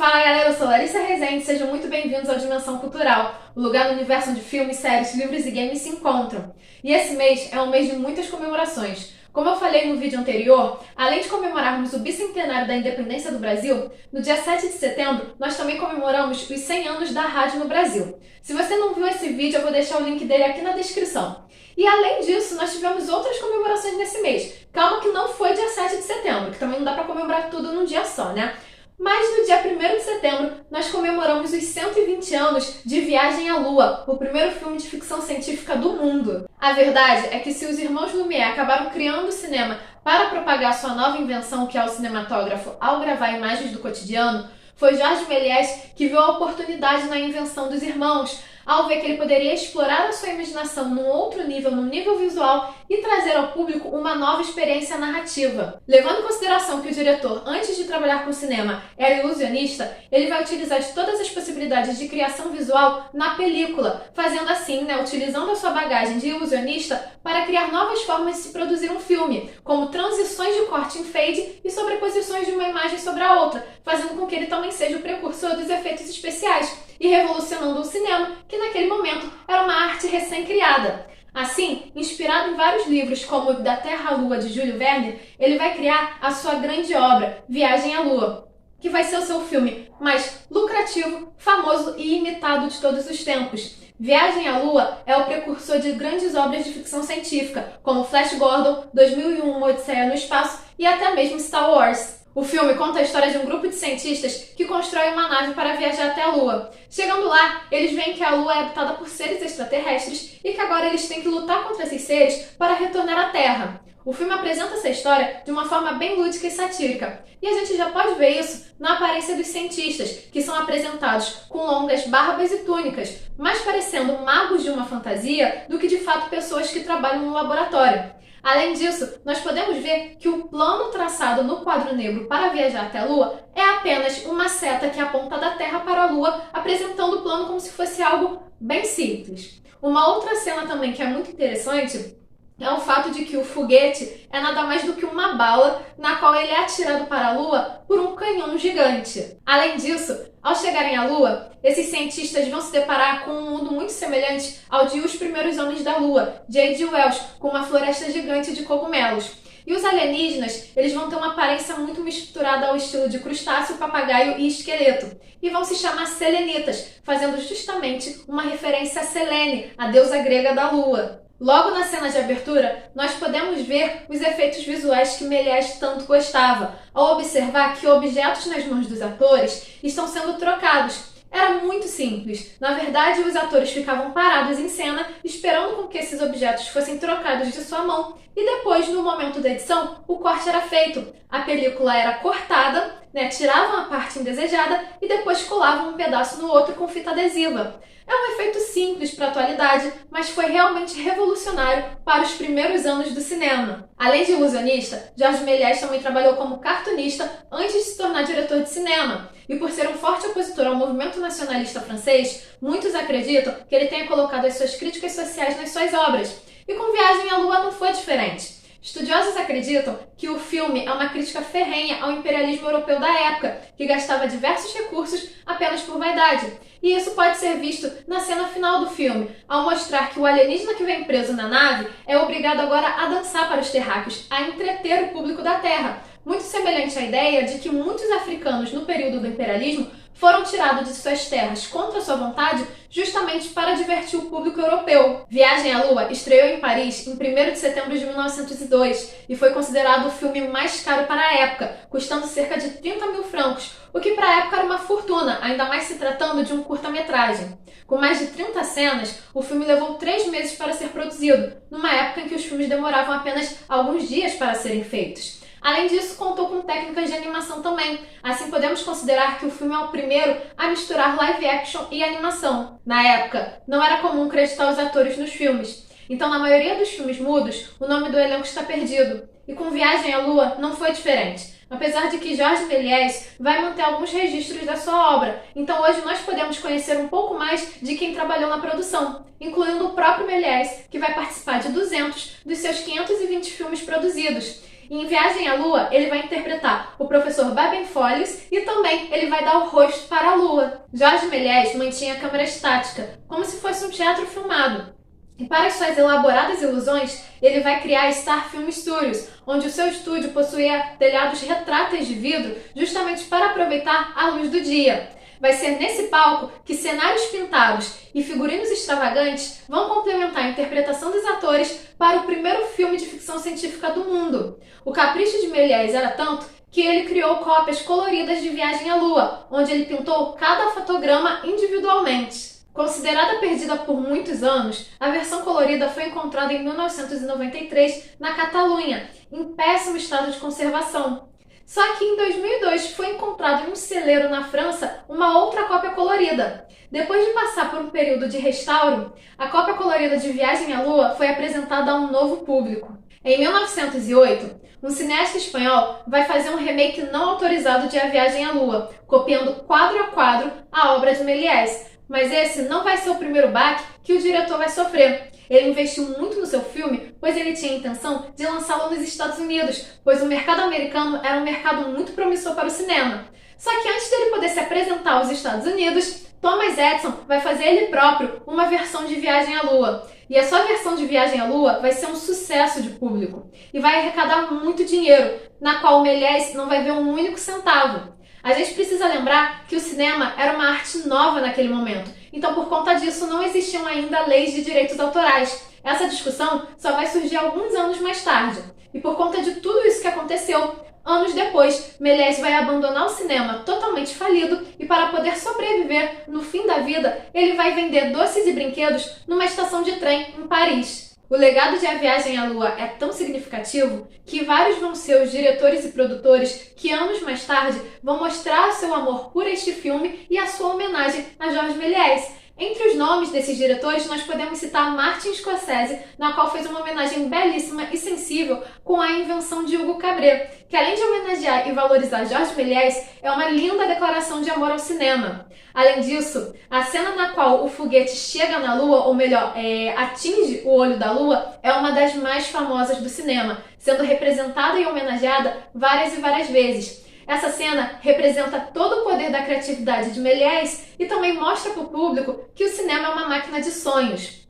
Fala galera, eu sou Larissa Rezende, sejam muito bem-vindos ao Dimensão Cultural, o lugar no universo onde filmes, séries, livros e games se encontram. E esse mês é um mês de muitas comemorações. Como eu falei no vídeo anterior, além de comemorarmos o bicentenário da independência do Brasil, no dia 7 de setembro nós também comemoramos os 100 anos da rádio no Brasil. Se você não viu esse vídeo, eu vou deixar o link dele aqui na descrição. E além disso, nós tivemos outras comemorações nesse mês. Calma que não foi dia 7 de setembro, que também não dá pra comemorar tudo num dia só, né? Mas no dia 1º de setembro, nós comemoramos os 120 anos de Viagem à Lua, o primeiro filme de ficção científica do mundo. A verdade é que se os irmãos Lumière acabaram criando o cinema para propagar sua nova invenção, que é o cinematógrafo, ao gravar imagens do cotidiano, foi Georges Méliès que viu a oportunidade na invenção dos irmãos, ao ver que ele poderia explorar a sua imaginação num outro nível, num nível visual, e trazer ao público uma nova experiência narrativa. Levando em consideração que o diretor, antes de trabalhar com cinema, era ilusionista, ele vai utilizar de todas as possibilidades de criação visual na película, fazendo assim, utilizando a sua bagagem de ilusionista para criar novas formas de se produzir um filme, como transições de corte em fade e sobreposições de uma imagem sobre a outra, fazendo com que ele também seja o precursor dos efeitos especiais e revolucionando o cinema, que naquele momento era uma arte recém-criada. Assim, inspirado em vários livros como Da Terra à Lua, de Júlio Verne, ele vai criar a sua grande obra, Viagem à Lua, que vai ser o seu filme mais lucrativo, famoso e imitado de todos os tempos. Viagem à Lua é o precursor de grandes obras de ficção científica, como Flash Gordon, 2001, Uma Odisseia no Espaço e até mesmo Star Wars. O filme conta a história de um grupo de cientistas que constrói uma nave para viajar até a Lua. Chegando lá, eles veem que a Lua é habitada por seres extraterrestres e que agora eles têm que lutar contra esses seres para retornar à Terra. O filme apresenta essa história de uma forma bem lúdica e satírica. E a gente já pode ver isso na aparência dos cientistas, que são apresentados com longas barbas e túnicas, mais parecendo magos de uma fantasia do que de fato pessoas que trabalham no laboratório. Além disso, nós podemos ver que o plano traçado no quadro negro para viajar até a Lua é apenas uma seta que aponta da Terra para a Lua, apresentando o plano como se fosse algo bem simples. Uma outra cena também que é muito interessante é o fato de que o foguete é nada mais do que uma bala na qual ele é atirado para a Lua por um canhão gigante. Além disso, ao chegarem à Lua, esses cientistas vão se deparar com um mundo muito semelhante ao de Os Primeiros Homens da Lua, de H.G. Wells, com uma floresta gigante de cogumelos. E os alienígenas, eles vão ter uma aparência muito misturada ao estilo de crustáceo, papagaio e esqueleto. E vão se chamar selenitas, fazendo justamente uma referência a Selene, a deusa grega da Lua. Logo na cena de abertura, nós podemos ver os efeitos visuais que Méliès tanto gostava, ao observar que objetos nas mãos dos atores estão sendo trocados. Era muito simples. Na verdade, os atores ficavam parados em cena, esperando com que esses objetos fossem trocados de sua mão, e depois, no momento da edição, o corte era feito. A película era cortada, tiravam a parte indesejada e depois colavam um pedaço no outro com fita adesiva. É um efeito simples para a atualidade, mas foi realmente revolucionário para os primeiros anos do cinema. Além de ilusionista, Georges Méliès também trabalhou como cartunista antes de se tornar diretor de cinema. E por ser um forte opositor ao movimento nacionalista francês, muitos acreditam que ele tenha colocado as suas críticas sociais nas suas obras. E com Viagem à Lua não foi diferente. Estudiosos acreditam que o filme é uma crítica ferrenha ao imperialismo europeu da época, que gastava diversos recursos apenas por vaidade. E isso pode ser visto na cena final do filme, ao mostrar que o alienígena que vem preso na nave é obrigado agora a dançar para os terráqueos, a entreter o público da Terra. Muito semelhante à ideia de que muitos africanos no período do imperialismo foram tirados de suas terras contra sua vontade justamente para divertir o público europeu. Viagem à Lua estreou em Paris em 1º de setembro de 1902 e foi considerado o filme mais caro para a época, custando cerca de 30 mil francos, o que para a época era uma fortuna, ainda mais se tratando de um curta-metragem. Com mais de 30 cenas, o filme levou 3 meses para ser produzido, numa época em que os filmes demoravam apenas alguns dias para serem feitos. Além disso, contou com técnicas de animação também. Assim, podemos considerar que o filme é o primeiro a misturar live action e animação. Na época, não era comum acreditar os atores nos filmes. Então, na maioria dos filmes mudos, o nome do elenco está perdido. E com Viagem à Lua não foi diferente. Apesar de que Georges Méliès vai manter alguns registros da sua obra, então hoje nós podemos conhecer um pouco mais de quem trabalhou na produção, incluindo o próprio Méliès, que vai participar de 200 dos seus 520 filmes produzidos. E em Viagem à Lua, ele vai interpretar o professor Baben Follies e também ele vai dar o rosto para a Lua. Jorge Méliès mantinha a câmera estática, como se fosse um teatro filmado. E para as suas elaboradas ilusões, ele vai criar a Star Film Studios, onde o seu estúdio possuía telhados retráteis de vidro justamente para aproveitar a luz do dia. Vai ser nesse palco que cenários pintados e figurinos extravagantes vão complementar a interpretação dos atores para o primeiro filme de ficção científica do mundo. O capricho de Méliès era tanto que ele criou cópias coloridas de Viagem à Lua, onde ele pintou cada fotograma individualmente. Considerada perdida por muitos anos, a versão colorida foi encontrada em 1993 na Catalunha, em péssimo estado de conservação. Só que em 2002 foi encontrado em um celeiro na França uma outra cópia colorida. Depois de passar por um período de restauro, a cópia colorida de Viagem à Lua foi apresentada a um novo público. Em 1908, um cineasta espanhol vai fazer um remake não autorizado de A Viagem à Lua, copiando quadro a quadro a obra de Méliès. Mas esse não vai ser o primeiro baque que o diretor vai sofrer. Ele investiu muito no seu filme, pois ele tinha a intenção de lançá-lo nos Estados Unidos, pois o mercado americano era um mercado muito promissor para o cinema. Só que antes dele poder se apresentar aos Estados Unidos, Thomas Edison vai fazer ele próprio uma versão de Viagem à Lua. E a sua versão de Viagem à Lua vai ser um sucesso de público e vai arrecadar muito dinheiro, na qual o Méliès não vai ver um único centavo. A gente precisa lembrar que o cinema era uma arte nova naquele momento, então por conta disso não existiam ainda leis de direitos autorais. Essa discussão só vai surgir alguns anos mais tarde. E por conta de tudo isso que aconteceu, anos depois, Méliès vai abandonar o cinema totalmente falido e para poder sobreviver no fim da vida, ele vai vender doces e brinquedos numa estação de trem em Paris. O legado de A Viagem à Lua é tão significativo que vários vão ser os diretores e produtores que anos mais tarde vão mostrar seu amor por este filme e a sua homenagem a Jorge Méliès. Entre os nomes desses diretores, nós podemos citar Martin Scorsese, na qual fez uma homenagem belíssima e sensível com a invenção de Hugo Cabret, que além de homenagear e valorizar Jorge Méliès, é uma linda declaração de amor ao cinema. Além disso, a cena na qual o foguete chega na Lua, ou melhor, atinge o olho da Lua, é uma das mais famosas do cinema, sendo representada e homenageada várias e várias vezes. Essa cena representa todo o poder da criatividade de Méliès e também mostra para o público que o cinema é uma máquina de sonhos.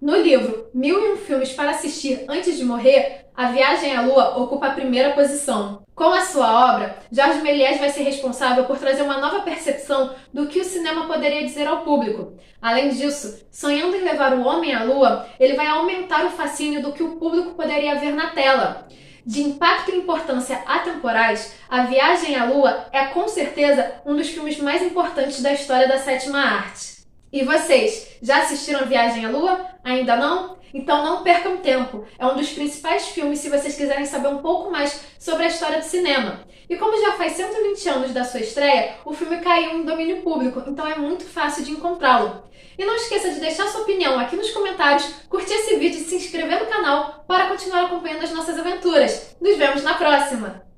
No livro 1001 Filmes para Assistir Antes de Morrer, A Viagem à Lua ocupa a primeira posição. Com a sua obra, Jorge Méliès vai ser responsável por trazer uma nova percepção do que o cinema poderia dizer ao público. Além disso, sonhando em levar o homem à Lua, ele vai aumentar o fascínio do que o público poderia ver na tela. De impacto e importância atemporais, A Viagem à Lua é com certeza um dos filmes mais importantes da história da sétima arte. E vocês, já assistiram A Viagem à Lua? Ainda não? Então não percam tempo, é um dos principais filmes se vocês quiserem saber um pouco mais sobre a história do cinema. E como já faz 120 anos da sua estreia, o filme caiu em domínio público, então é muito fácil de encontrá-lo. E não esqueça de deixar sua opinião aqui nos comentários, curtir esse vídeo e se inscrever no canal para continuar acompanhando as nossas aventuras. Nos vemos na próxima!